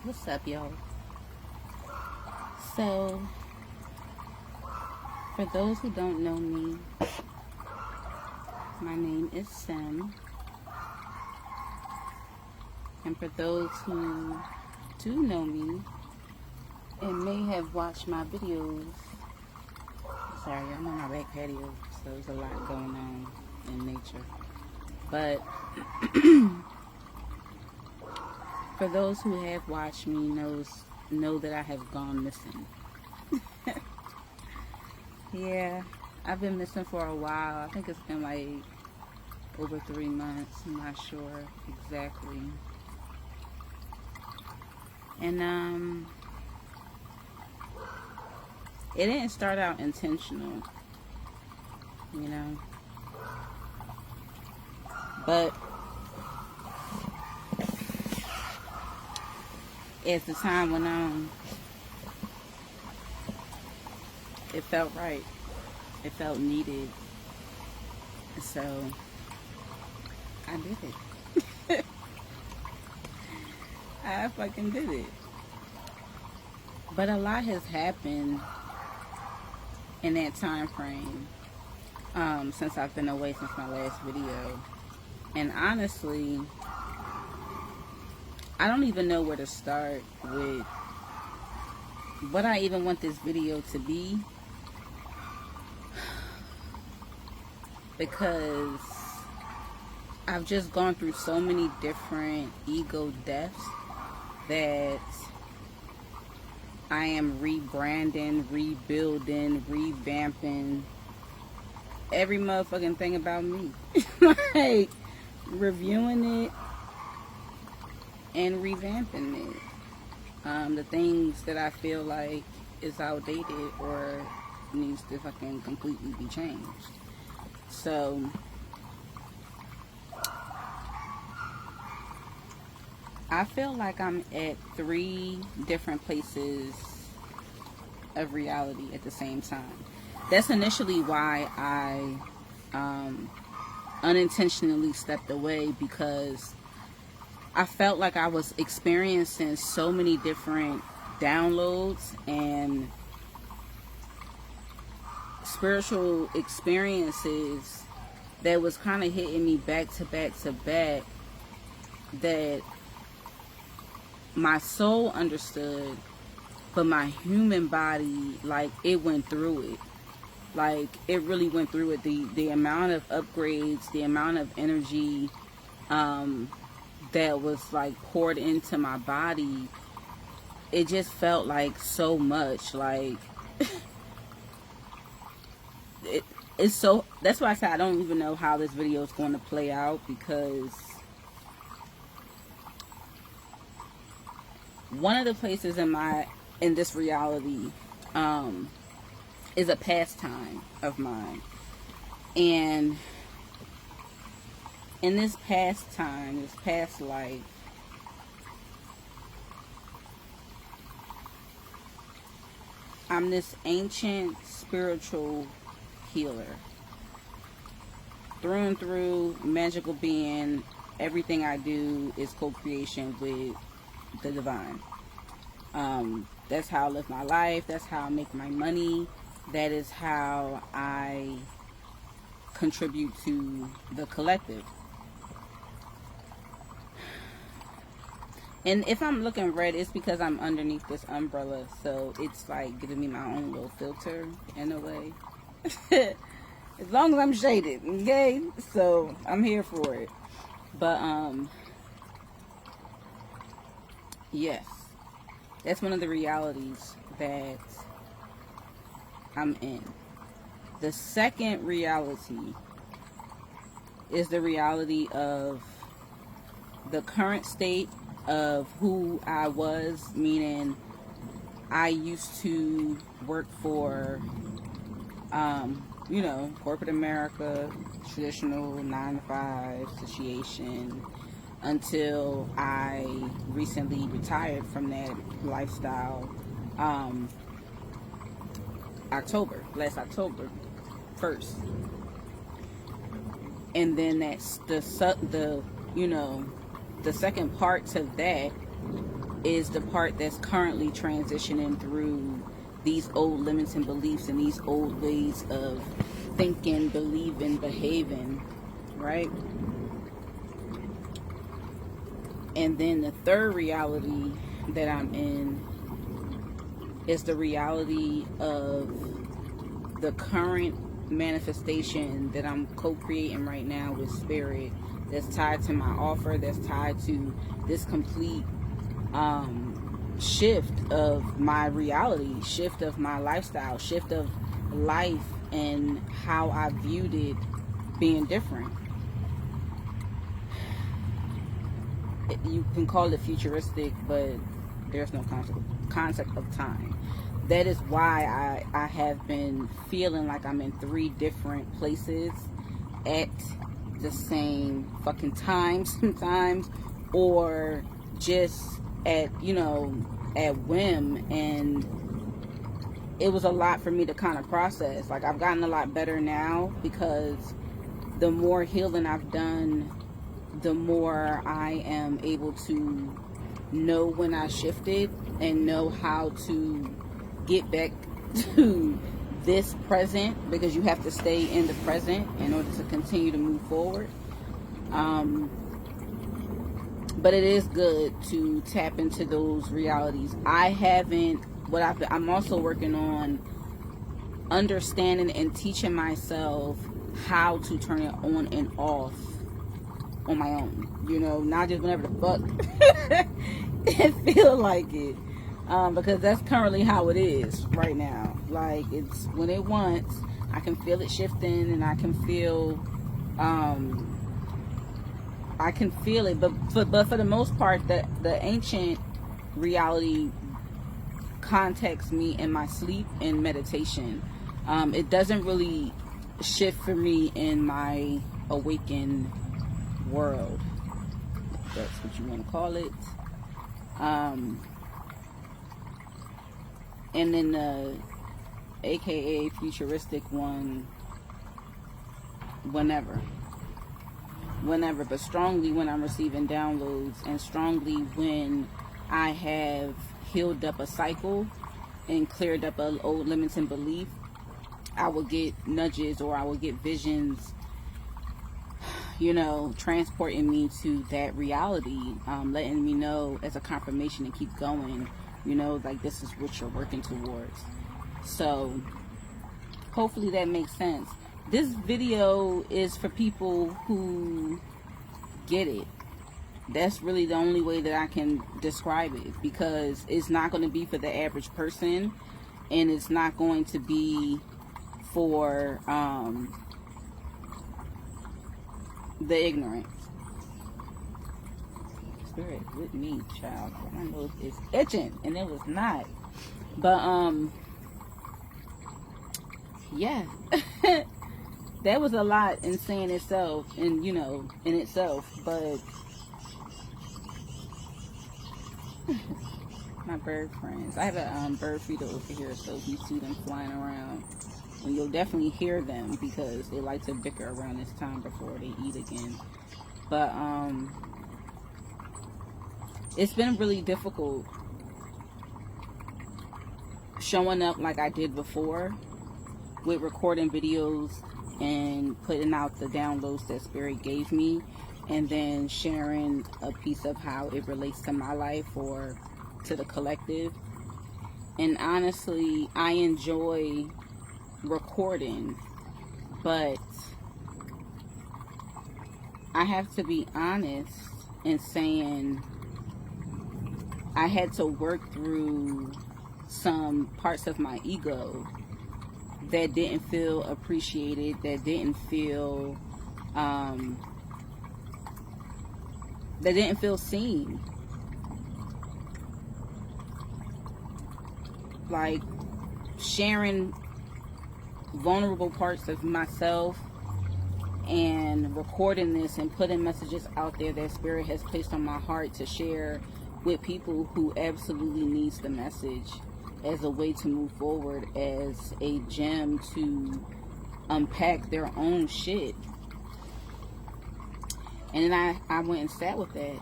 What's up, y'all? So, for those who don't know me, my name is Sim. And for those who do know me and may have watched my videos, sorry, I'm on my back patio, so there's a lot going on in nature. But for those who have watched me know that I have gone missing. Yeah, I've been missing for a while. I think it's been like over 3 months. I'm not sure exactly. And it didn't start out intentional, you know. But as the time went on, it felt right. It felt needed. So I did it. I fucking did it. But a lot has happened in that time frame since I've been away since my last video. And honestly, I don't even know where to start with what I even want this video to be, because I've just gone through so many different ego deaths that I am rebranding, rebuilding, revamping every motherfucking thing about me. Like, reviewing it and revamping it. The things that I feel like is outdated or needs to fucking completely be changed. So I feel like I'm at 3 different places of reality at the same time. That's initially why I unintentionally stepped away, because I felt like I was experiencing so many different downloads and spiritual experiences that was kind of hitting me back to back to back, that my soul understood, but my human body, like, it went through it. Like, it really went through it. The amount of upgrades, the amount of energy that was like poured into my body, it just felt like so much. Like it's so, that's why I said I don't even know how this video is going to play out, because one of the places in this reality is a pastime of mine. And in this pastime, this past life, I'm this ancient spiritual healer. Through and through, magical being. Everything I do is co-creation with the divine. That's how I live my life. That's how I make my money. That is how I contribute to the collective. And if I'm looking red, it's because I'm underneath this umbrella, so it's like giving me my own little filter in a way. As long as I'm shaded, okay? So I'm here for it. But yes, that's one of the realities that I'm in. The second reality is the reality of the current state of who I was, meaning I used to work for, corporate America, traditional 9-to-5 situation, until I recently retired from that lifestyle, last October 1st. And then that's the second part to that is the part that's currently transitioning through these old limiting beliefs and these old ways of thinking, believing, behaving, right? And then the third reality that I'm in is the reality of the current manifestation that I'm co-creating right now with spirit, that's tied to my offer, that's tied to this complete shift of my reality, shift of my lifestyle, shift of life, and how I viewed it being different. You can call it futuristic, but there's no concept of time. That is why I have been feeling like I'm in 3 different places at the same fucking time sometimes, or just at, you know, at whim. And it was a lot for me to kind of process. Like, I've gotten a lot better now, because the more healing I've done, the more I am able to know when I shifted and know how to get back to this present, because you have to stay in the present in order to continue to move forward. But it is good to tap into those realities. I'm also working on understanding and teaching myself how to turn it on and off on my own, you know, not just whenever the fuck it feel like it, because that's currently how it is right now. Like, it's when it wants, I can feel it shifting, and I can feel it, but for the most part, the ancient reality contacts me in my sleep and meditation. It doesn't really shift for me in my awakened world, if that's what you want to call it. And then the aka futuristic one, whenever, but strongly when I'm receiving downloads, and strongly when I have healed up a cycle and cleared up an old limiting belief. I will get nudges, or I will get visions, you know, transporting me to that reality, letting me know as a confirmation and keep going, you know, like, this is what you're working towards. So hopefully that makes sense. This video is for people who get it. That's really the only way that I can describe it, because it's not going to be for the average person, and it's not going to be for the ignorant. Spirit with me, child. My nose is itching, and it was not. But yeah. That was a lot in saying itself, and, you know, in itself, but my bird friends, I have a bird feeder over here, so if you see them flying around, and you'll definitely hear them, because they like to bicker around this time before they eat again. But it's been really difficult showing up like I did before, with recording videos and putting out the downloads that Spirit gave me, and then sharing a piece of how it relates to my life or to the collective. And honestly, I enjoy recording, but I have to be honest in saying I had to work through some parts of my ego that didn't feel appreciated, that didn't feel seen. Like, sharing vulnerable parts of myself and recording this and putting messages out there that Spirit has placed on my heart to share with people who absolutely needs the message, as a way to move forward, as a gem to unpack their own shit. And then I went and sat with that,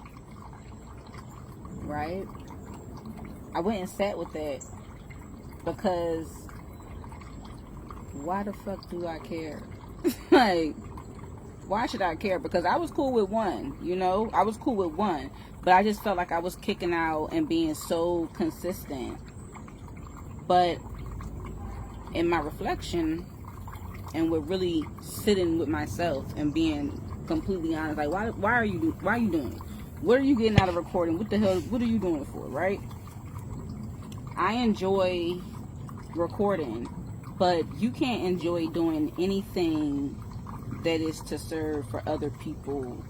right? I went and sat with that, because why the fuck do I care? Like, why should I care? Because I was cool with one, you know? I was cool with one. But I just felt like I was kicking out and being so consistent. But in my reflection, and with really sitting with myself and being completely honest, like, why are you doing it? What are you getting out of recording? What the hell, what are you doing it for, right? I enjoy recording, but you can't enjoy doing anything that is to serve for other people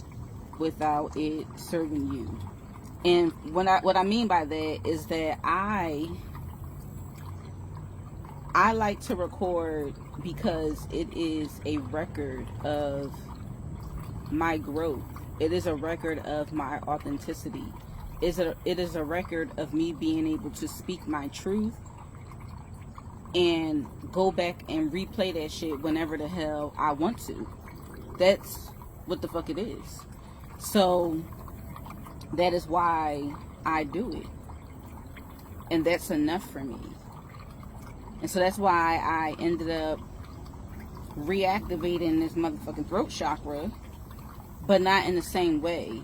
without it serving you. And what I mean by that is that I like to record because it is a record of my growth. It is a record of my authenticity. It is a record of me being able to speak my truth and go back and replay that shit whenever the hell I want to. That's what the fuck it is. So that is why I do it. And that's enough for me. And so that's why I ended up reactivating this motherfucking throat chakra, but not in the same way.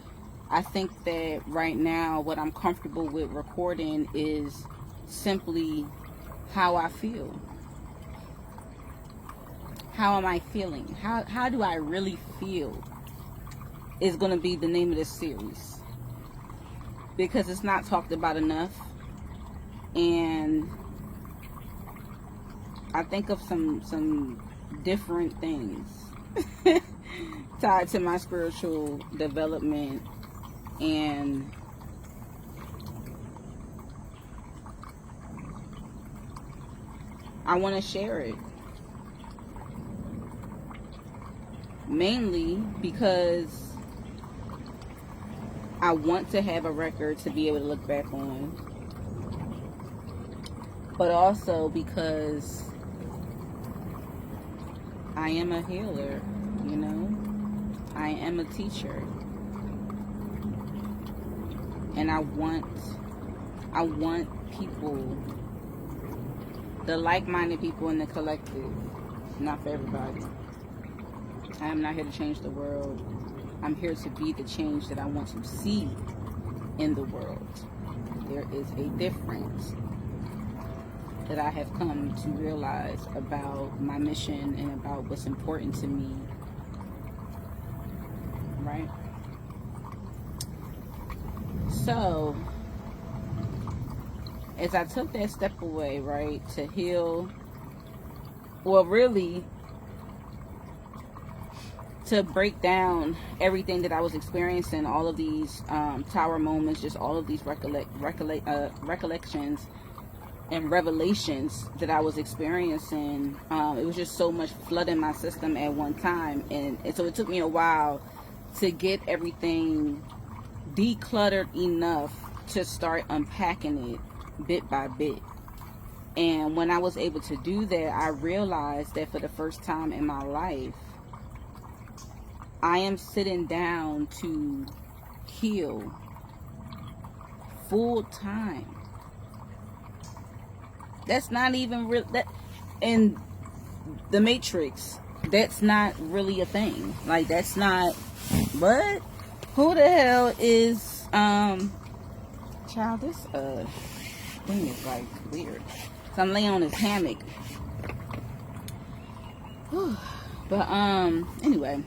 I think that right now what I'm comfortable with recording is simply how I feel. How am I feeling? How do I really feel is going to be the name of this series. Because it's not talked about enough. And I think of some different things tied to my spiritual development, and I want to share it. Mainly because I want to have a record to be able to look back on, but also because I am a healer, you know? I am a teacher. And I want people, the like-minded people in the collective, not for everybody. I am not here to change the world. I'm here to be the change that I want to see in the world. There is a difference that I have come to realize about my mission and about what's important to me, right? So, as I took that step away, right, to heal, well, really, to break down everything that I was experiencing, all of these tower moments, just all of these recollections and revelations that I was experiencing. It was just so much flooding my system at one time, and so it took me a while to get everything decluttered enough to start unpacking it bit by bit. And when I was able to do that, I realized that for the first time in my life, I am sitting down to heal full time. That's not even real. That in the Matrix, that's not really a thing. Like, that's not. What? Who the hell is child? This thing is like weird. So I'm laying on this hammock. But anyway,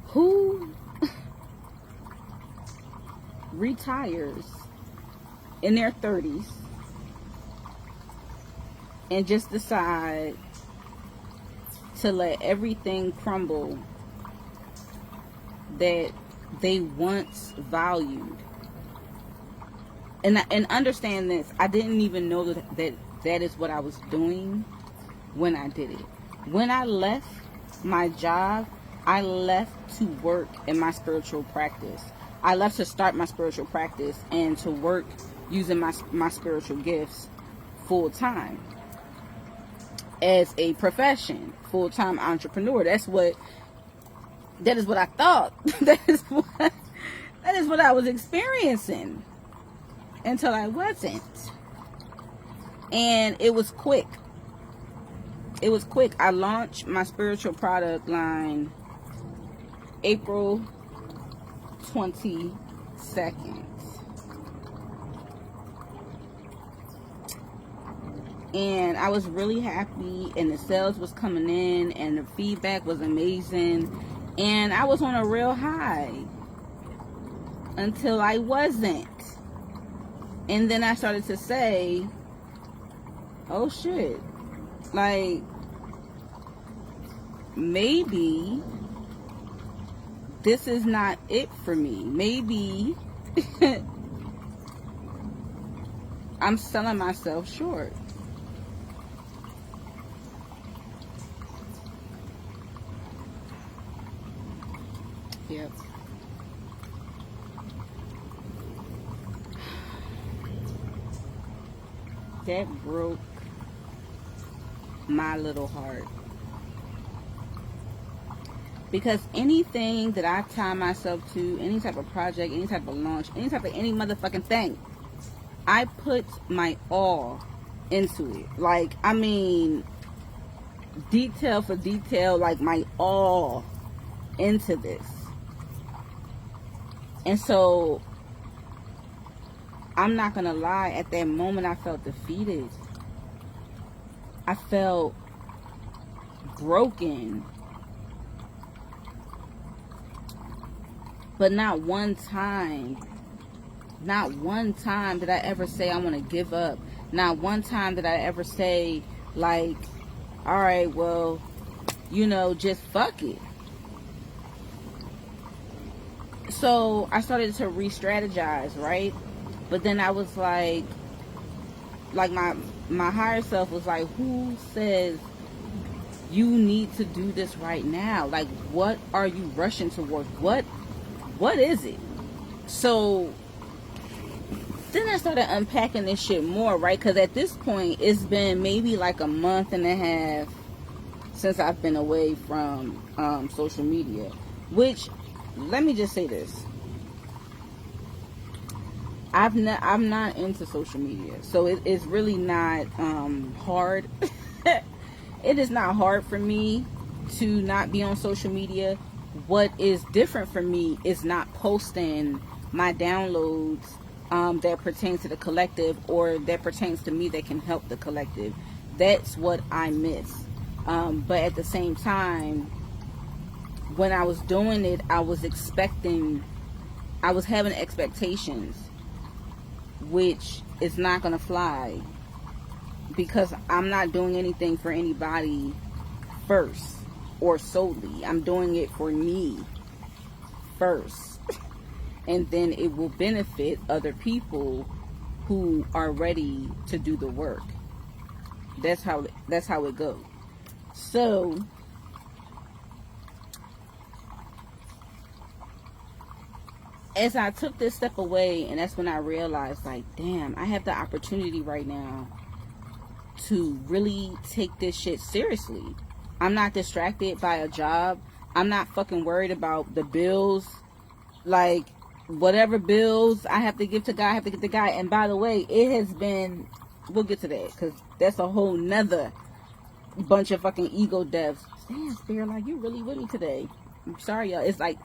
who retires in their 30s and just decide to let everything crumble that they once valued? And understand this, I didn't even know that is what I was doing when I did it. When I left my job, I left to work in my spiritual practice. I left to start my spiritual practice and to work using my spiritual gifts full time as a profession, full-time entrepreneur. That is what I thought. That is what I was experiencing. until I wasn't. And it was quick. It was quick. I launched my spiritual product line April 22nd. And I was really happy, and the sales was coming in, and the feedback was amazing, and I was on a real high until I wasn't. And then I started to say, oh shit, like, maybe this is not it for me. Maybe I'm selling myself short. Yep. That broke my little heart. Because anything that I tie myself to, any type of project, any type of launch, any type of any motherfucking thing, I put my all into it. Like, I mean, detail for detail, like my all into this. And so, I'm not gonna lie, at that moment I felt defeated. I felt broken. But not one time did I ever say I want to give up. Not one time did I ever say, like, all right, well, you know, just fuck it. So I started to re-strategize, right? But then I was like my higher self was like, who says you need to do this right now? Like, what are you rushing towards? What is it? So then I started unpacking this shit more, right? Because at this point, it's been maybe like a month and a half since I've been away from social media. Which, let me just say this. I'm not into social media. So it's really not hard. It is not hard for me to not be on social media. What is different for me is not posting my downloads that pertain to the collective, or that pertains to me that can help the collective. That's what I miss. But at the same time, when I was doing it, I was having expectations, which is not going to fly, because I'm not doing anything for anybody first or solely. I'm doing it for me first, and then it will benefit other people who are ready to do the work. That's how it goes. So as I took this step away, and that's when I realized, like, damn, I have the opportunity right now to really take this shit seriously. I'm not distracted by a job. I'm not fucking worried about the bills. Like, whatever bills I have to give to God, I have to give to God. And by the way, it has been, we'll get to that, because that's a whole nother bunch of fucking ego deaths. Damn, Spirit, like, you really with me today. I'm sorry, y'all. It's like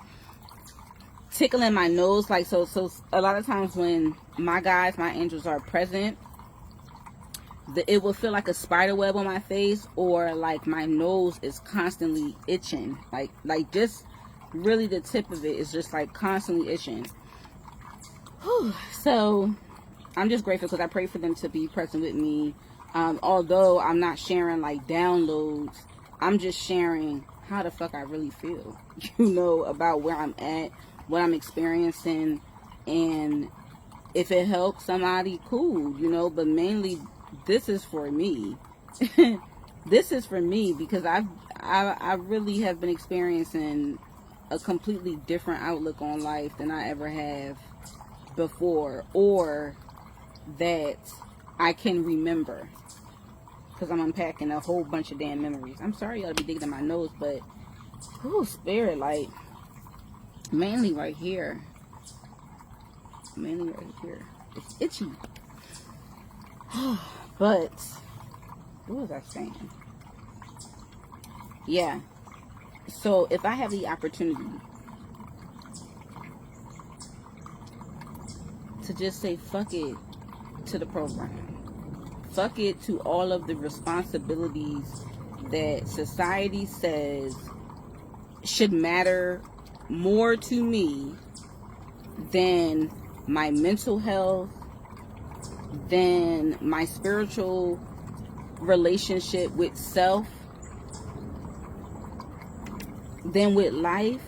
tickling my nose. Like, so a lot of times when my guys, my angels are present, it will feel like a spider web on my face, or like my nose is constantly itching. Like just really the tip of it is just like constantly itching. Whew. So I'm just grateful, because I pray for them to be present with me. Although I'm not sharing like downloads, I'm just sharing how the fuck I really feel, you know, about where I'm at, what I'm experiencing, and if it helps somebody, cool, you know. But mainly, this is for me. This is for me, because I really have been experiencing a completely different outlook on life than I ever have before, or that I can remember, because I'm unpacking a whole bunch of damn memories. I'm sorry y'all to be digging in my nose, but whoo, Spirit, like, mainly right here. It's itchy. But what was I saying? Yeah. So if I have the opportunity to just say fuck it to the program, fuck it to all of the responsibilities that society says should matter more to me than my mental health, than my spiritual relationship with self, than with life.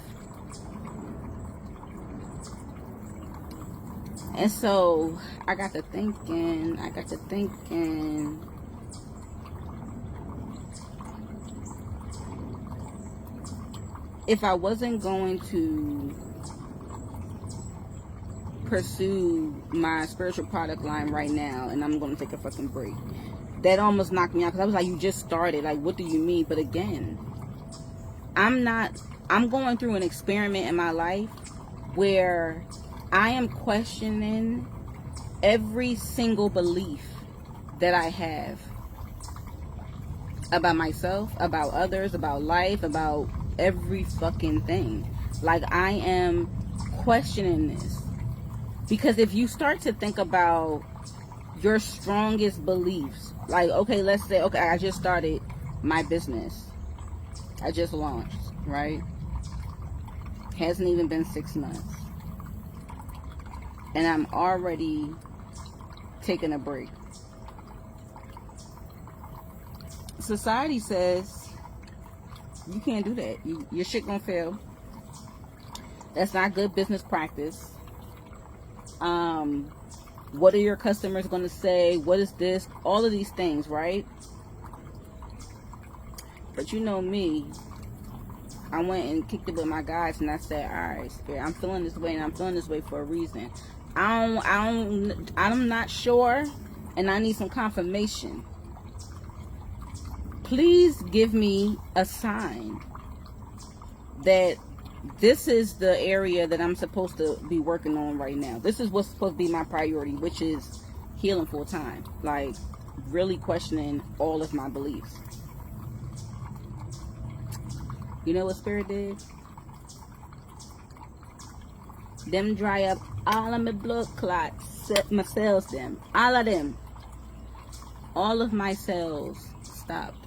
And so I got to thinking, if I wasn't going to pursue my spiritual product line right now, and I'm going to take a fucking break, that almost knocked me out, because I was like, you just started, like, what do you mean? But again, I'm going through an experiment in my life where I am questioning every single belief that I have about myself, about others, about life, about every fucking thing. Like, I am questioning this. Because if you start to think about your strongest beliefs, like, okay, let's say, okay, I just started my business. I just launched, right? Hasn't even been 6 months. And I'm already taking a break. Society says you can't do that. Your shit gonna fail. That's not good business practice. What are your customers gonna say? What is this? All of these things, right? But you know me, I went and kicked it with my guys, and I said, all right, Spirit, I'm feeling this way, and I'm feeling this way for a reason. I'm not sure, and I need some confirmation. Please give me a sign that this is the area that I'm supposed to be working on right now. This is what's supposed to be my priority, which is healing full time. Like, really questioning all of my beliefs. You know what Spirit did? Them dry up all of my blood clots, my cells, them, all of them. All of my cells stopped.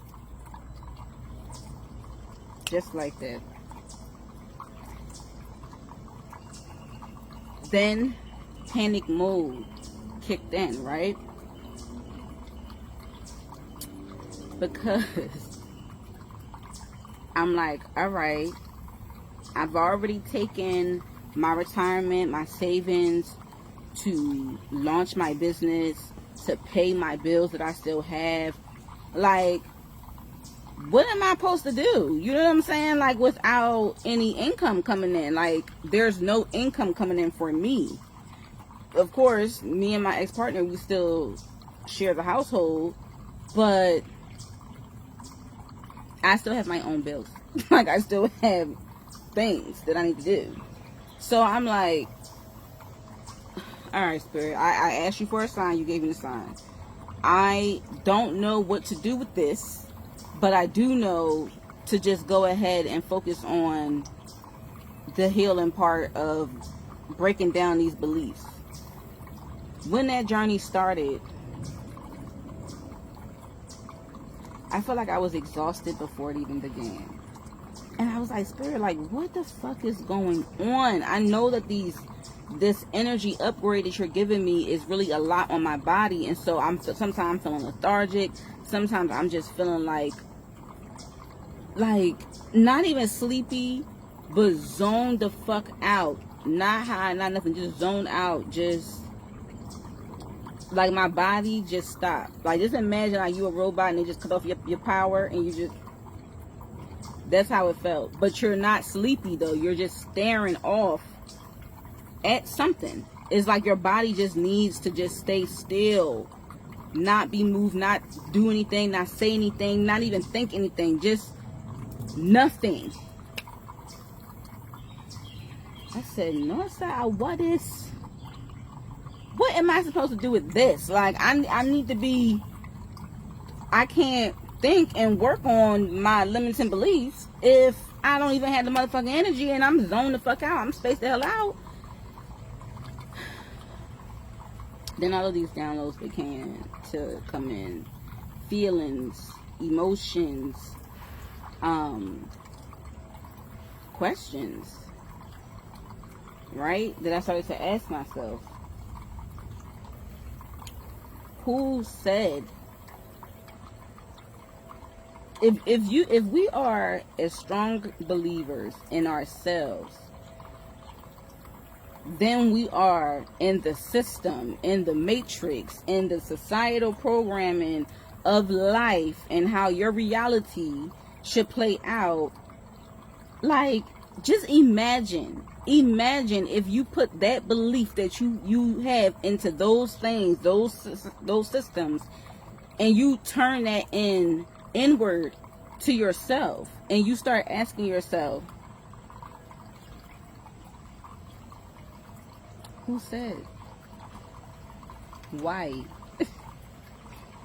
Just like that. Then panic mode kicked in, right? Because I'm like, all right, I've already taken my retirement, my savings to launch my business, to pay my bills that I still have. Like, what am I supposed to do? You know what I'm saying? Like, without any income coming in. Like, there's no income coming in for me. Of course, me and my ex-partner, we still share the household, but I still have my own bills. Like, I still have things that I need to do. So I'm like, all right, Spirit, I asked you for a sign. You gave me the sign. I don't know what to do with this, but I do know to just go ahead and focus on the healing part of breaking down these beliefs. When that journey started, I felt like I was exhausted before it even began. And I was like, Spirit, like, what the fuck is going on? I know that this energy upgrade that you're giving me is really a lot on my body. And so sometimes I'm feeling lethargic. Sometimes I'm just feeling like not even sleepy, but zoned the fuck out. Not high, not nothing, just zoned out. Just like my body just stopped. Like, just imagine like you a robot and they just cut off your power and you just, that's how it felt. But you're not sleepy though. You're just staring off at something. It's like your body just needs to just stay still, not be moved, not do anything, not say anything, not even think anything, just nothing. I said, Northside, what am I supposed to do with this? Like, I need to be, I can't think and work on my limiting beliefs if I don't even have the motherfucking energy and I'm zoned the fuck out. I'm spaced the hell out. Then all of these downloads began to come in. Feelings, emotions, questions, right? That I started to ask myself. Who said, if we are as strong believers in ourselves, then we are in the system, in the matrix, in the societal programming of life and how your reality should play out. Like, just imagine if you put that belief that you have into those things, those systems, and you turn that inward to yourself, and you start asking yourself, who said? Why?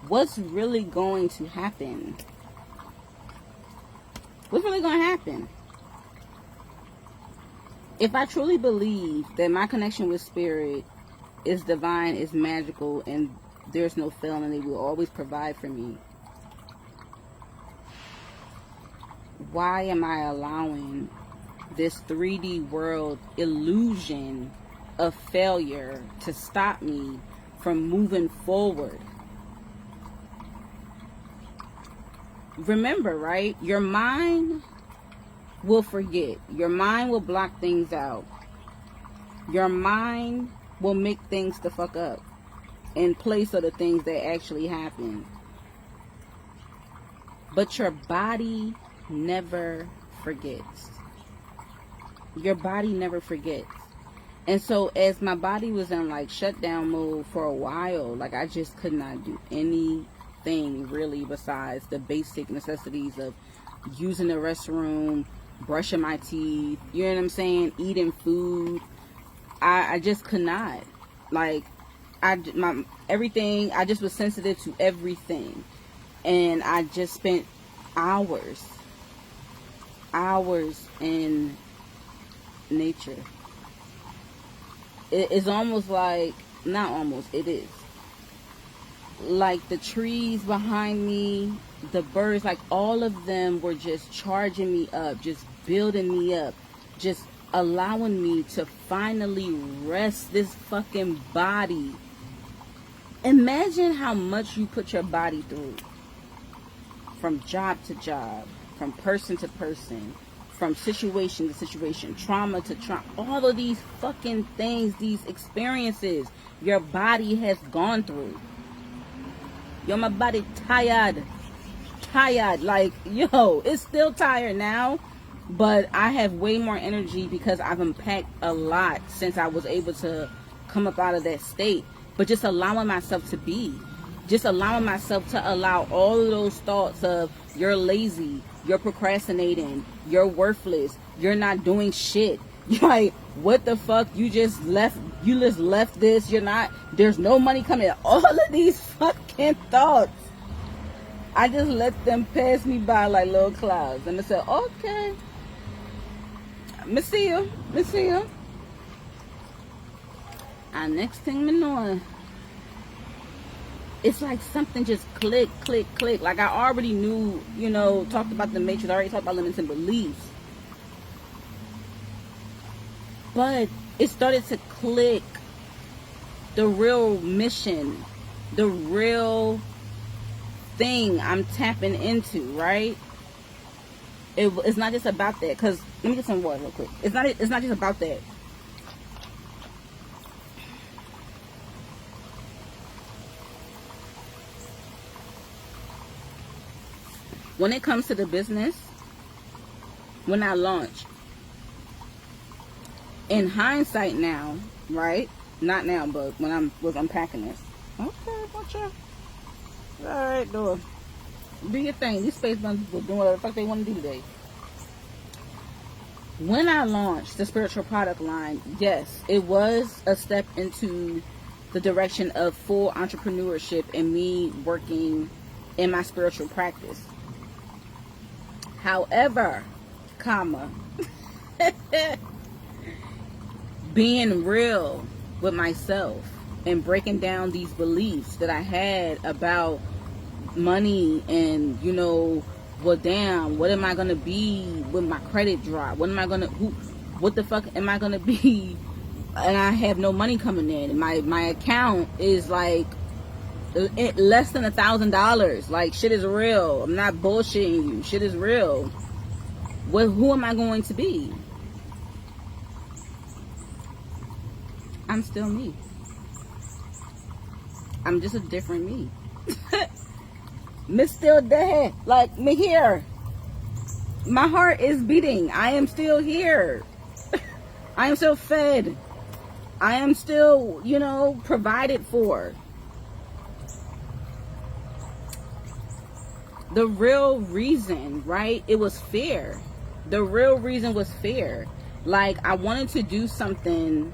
What's really going to happen? What's really going to happen? If I truly believe that my connection with spirit is divine, is magical, and there's no failing, they will always provide for me, why am I allowing this 3D world illusion of failure to stop me from moving forward? Remember, right? Your mind will forget. Your mind will block things out. Your mind will make things the fuck up in place of the things that actually happen. But your body never forgets. Your body never forgets. And so as my body was in like shutdown mode for a while, like I just could not do anything really besides the basic necessities of using the restroom, brushing my teeth, you know what I'm saying, eating food. I just could not. Like, everything, I just was sensitive to everything. And I just spent hours in nature. It's almost like, not almost, it is. Like the trees behind me, the birds, like all of them were just charging me up, just building me up, just allowing me to finally rest this fucking body. Imagine how much you put your body through. From job to job, from person to person, from situation to situation, trauma to trauma, all of these fucking things, these experiences your body has gone through. Yo, my body tired, like, yo, it's still tired now, but I have way more energy because I've unpacked a lot since I was able to come up out of that state. But just allowing myself to be, just allowing myself to allow all of those thoughts of you're lazy, you're procrastinating, you're worthless, you're not doing shit. You're like, what the fuck? You just left this. You're not, there's no money coming. All of these fucking thoughts, I just let them pass me by like little clouds. And I said, okay, me see you. And next thing me know, it's like something just click. Like I already knew, talked about the matrix, I already talked about limits and beliefs. But it started to click the real mission, the real thing I'm tapping into, right? It's not just about that. Because, let me get some water real quick. It's not just about that. When it comes to the business, when I launched, in hindsight now, right? Not now, but when I was unpacking this. Okay, gotcha. Alright, do your thing. These space buns will do whatever the fuck they want to do today. When I launched the spiritual product line, yes, it was a step into the direction of full entrepreneurship and me working in my spiritual practice. However, comma, being real with myself and breaking down these beliefs that I had about money and, you know, well, damn, what am I going to be when my credit drop? What am I going to, what the fuck am I going to be? And I have no money coming in. My account is like less than $1,000. Like, shit is real. I'm not bullshitting you. Shit is real. Who am I going to be? I'm still me. I'm just a different me. Miss still dead. Like, me here. My heart is beating. I am still here. I am still fed. I am still, you know, provided for. The real reason, right? It was fear. The real reason was fear. Like, I wanted to do something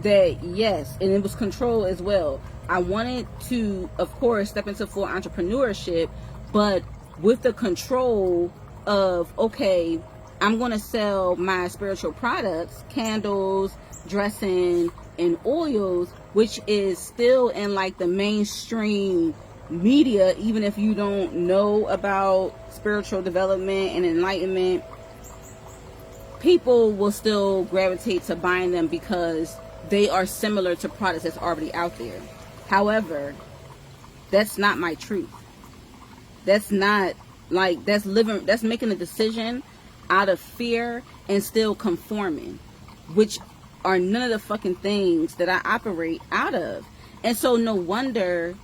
that, yes, and it was control as well. I wanted to, of course, step into full entrepreneurship, but with the control of, okay, I'm going to sell my spiritual products, candles, dressing, and oils, which is still in like the mainstream media. Even if you don't know about spiritual development and enlightenment, people will still gravitate to buying them because they are similar to products that's already out there. However, that's not my truth. That's not, like, that's making a decision out of fear and still conforming, which are none of the fucking things that I operate out of. And so no wonder,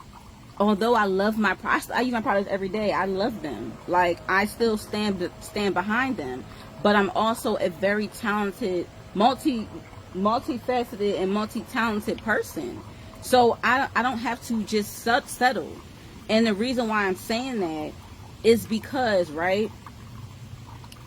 although I love my products, I use my products every day. I love them. Like, I still stand behind them. But I'm also a very talented, multifaceted and multi-talented person. So I don't have to just settle. And the reason why I'm saying that is because, right,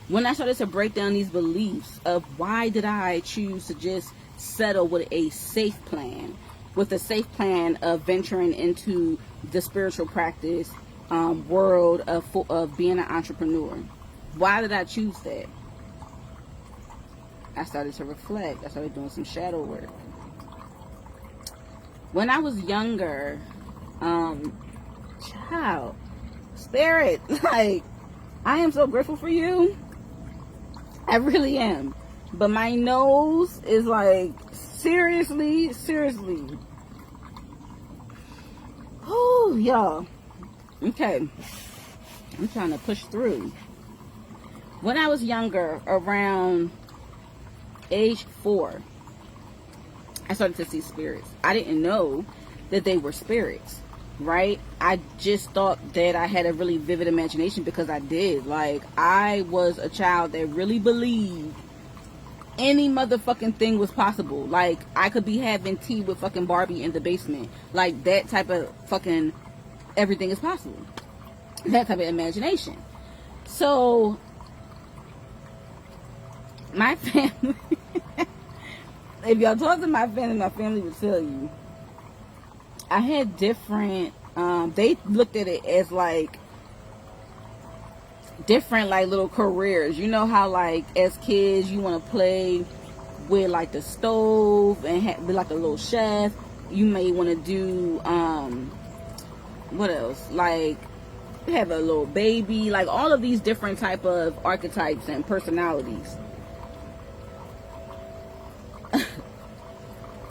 when I started to break down these beliefs of why did I choose to just settle with a safe plan, with a safe plan of venturing into the spiritual practice world of being an entrepreneur. Why did I choose that? I started to reflect. I started doing some shadow work. When I was younger, child, spirit, like, I am so grateful for you. I really am. But my nose is like, seriously. Oh, y'all. Okay. I'm trying to push through. When I was younger, around age 4, I started to see spirits. I didn't know that they were spirits, right? I just thought that I had a really vivid imagination because I did. Like, I was a child that really believed any motherfucking thing was possible. Like, I could be having tea with fucking Barbie in the basement. Like, that type of fucking everything is possible. That type of imagination. So, my family, if y'all talk to my family would tell you, I had different, they looked at it as like different, like, little careers. You know how, like, as kids you want to play with like the stove and be like a little chef. You may want to do what else, like have a little baby, like all of these different type of archetypes and personalities.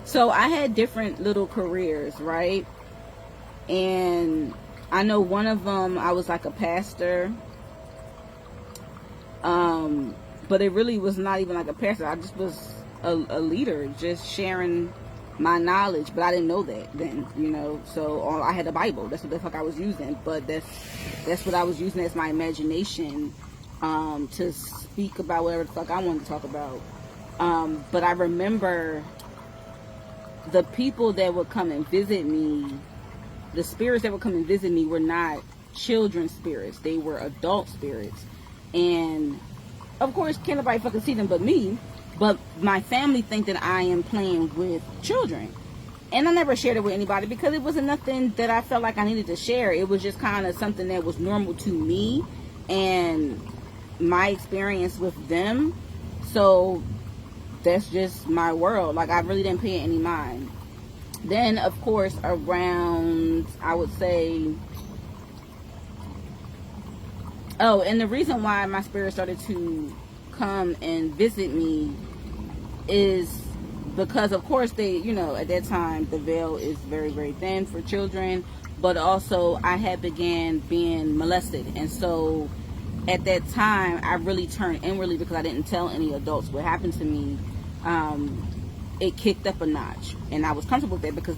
So I had different little careers, right? And I know one of them, I was like a pastor. But it really was not even like a pastor. I just was a leader, just sharing my knowledge. But I didn't know that then, you know. So I had a Bible. That's what the fuck I was using. But that's what I was using as my imagination to speak about whatever the fuck I wanted to talk about. But I remember the people that would come and visit me, the spirits that would come and visit me were not children spirits. They were adult spirits. And of course, can't nobody fucking see them but me. But my family think that I am playing with children. And I never shared it with anybody because it wasn't nothing that I felt like I needed to share. It was just kind of something that was normal to me and my experience with them. So that's just my world. Like, I really didn't pay it any mind. Then, of course, around, I would say, oh, and the reason why my spirit started to come and visit me is because, of course, they, you know, at that time, the veil is very, very thin for children. But also, I had began being molested. And so, at that time, I really turned inwardly because I didn't tell any adults what happened to me. It kicked up a notch. And I was comfortable with that because